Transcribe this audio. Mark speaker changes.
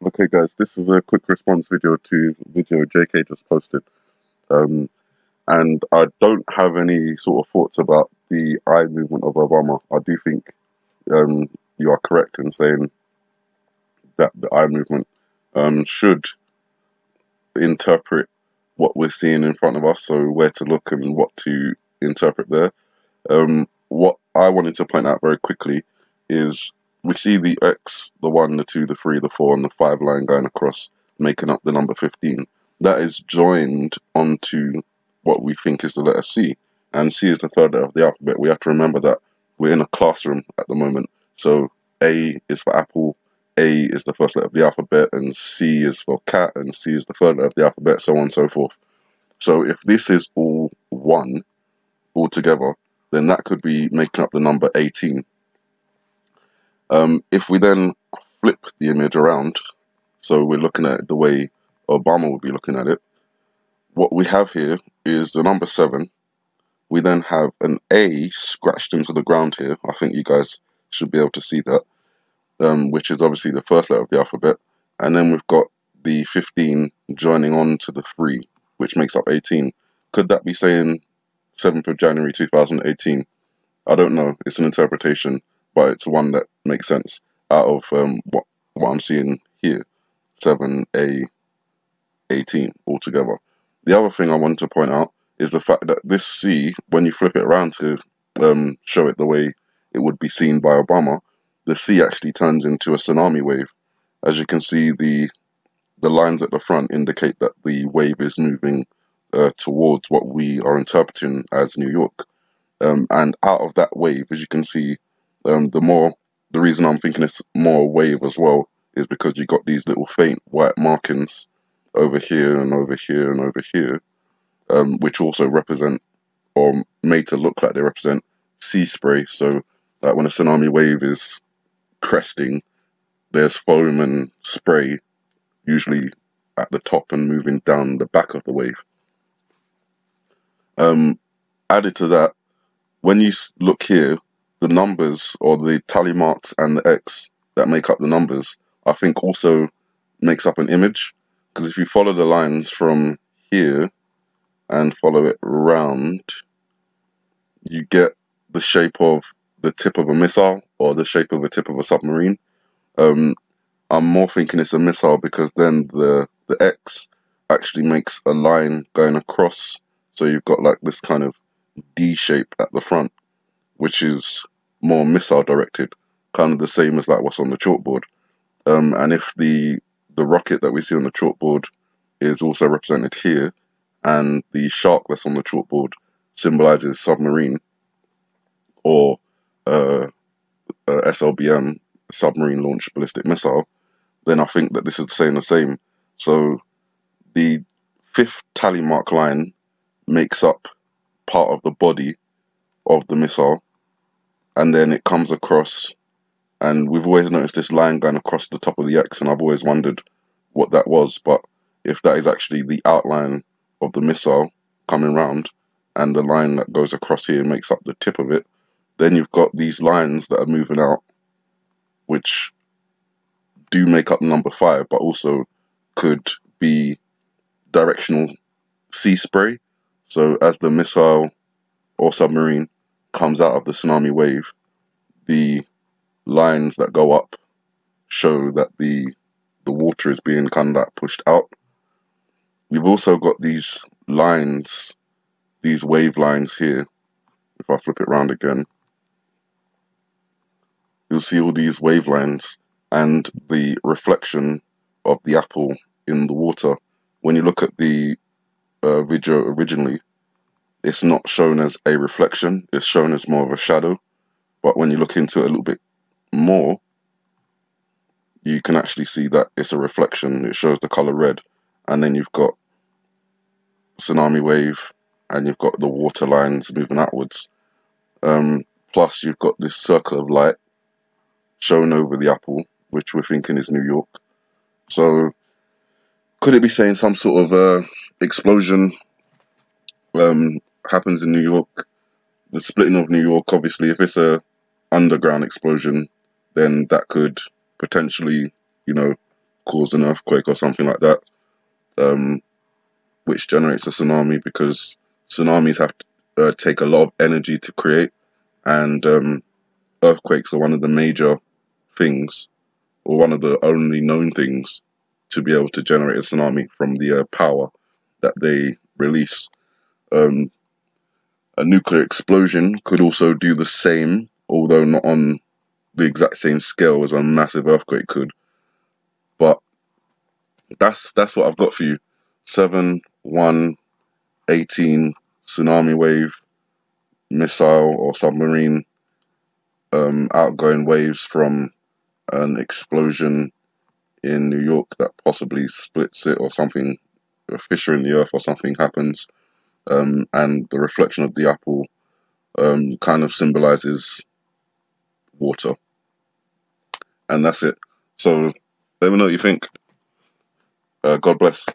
Speaker 1: Okay, guys, this is a quick response video to video JK just posted. Um, and I don't have any sort of thoughts about the eye movement of Obama. I do think um, you are correct in saying that the eye movement should interpret what we're seeing in front of us, so where to look and what to interpret there. What I wanted to point out very quickly is we see the X, the 1, the 2, the 3, the 4, and the 5 line going across, making up the number 15. That is joined onto what we think is the letter C, and C is the third letter of the alphabet. We have to remember that we're in a classroom at the moment, so A is for apple, A is the first letter of the alphabet, and C is for cat, and C is the third letter of the alphabet, so on and so forth. So if this is all 1 altogether, then that could be making up the number 18. If we then flip the image around, so we're looking at it the way Obama would be looking at it, what we have here is the number 7. We then have an A scratched into the ground here. I think you guys should be able to see that, which is obviously the first letter of the alphabet. And then we've got the 15 joining on to the 3, which makes up 18. Could that be saying 7th of January 2018? I don't know. It's an interpretation, but it's one that makes sense out of what I'm seeing here. 7A 18 altogether. The other thing I wanted to point out is the fact that this C, when you flip it around to show it the way it would be seen by Obama, the C actually turns into a tsunami wave. As you can see, the lines at the front indicate that the wave is moving towards what we are interpreting as New York. And out of that wave, as you can see, the reason I'm thinking it's more wave as well is because you got these little faint white markings over here and over here and over here, which also represent, or made to look like they represent, sea spray. So, like when a tsunami wave is cresting, there's foam and spray usually at the top and moving down the back of the wave. Added to that, when you look here, the numbers or the tally marks and the X that make up the numbers, I think also makes up an image. Because if you follow the lines from here and follow it round, you get the shape of the tip of a missile or the shape of the tip of a submarine. I'm more thinking it's a missile because then the X actually makes a line going across. So you've got like this kind of D shape at the front, which is more missile directed, kind of the same as like what's on the chalkboard. And if the rocket that we see on the chalkboard is also represented here, and the shark that's on the chalkboard symbolizes submarine or SLBM, submarine launched ballistic missile, then I think that this is saying the same. So the 5th tally mark line makes up part of the body of the missile, and then it comes across, and we've always noticed this line going across the top of the X, and I've always wondered what that was, but if that is actually the outline of the missile coming round, and the line that goes across here makes up the tip of it, then you've got these lines that are moving out, which do make up the number 5, but also could be directional sea spray. So as the missile or submarine comes out of the tsunami wave, the lines that go up show that the water is being kind of like pushed out. You've also got these lines, these wave lines here. If I flip it around again, you'll see all these wave lines and the reflection of the apple in the water. When you look at the video originally, it's not shown as a reflection, it's shown as more of a shadow. But when you look into it a little bit more, you can actually see that it's a reflection. It shows the color red, and then you've got tsunami wave, and you've got the water lines moving outwards. Plus, you've got this circle of light shown over the apple, which we're thinking is New York. So, could it be saying some sort of explosion happens in New York? The splitting of New York, obviously, if it's a underground explosion, then that could potentially, cause an earthquake or something like that, which generates a tsunami, because tsunamis have to take a lot of energy to create, and earthquakes are one of the major things, or one of the only known things, to be able to generate a tsunami from the power that they release. A nuclear explosion could also do the same, although not on the exact same scale as a massive earthquake could. But that's what I've got for you. 7/1/18 tsunami wave, missile or submarine, outgoing waves from an explosion in New York that possibly splits it, or something, a fissure in the earth or something happens, and the reflection of the apple kind of symbolizes water. And that's it. So let me know what you think. God bless.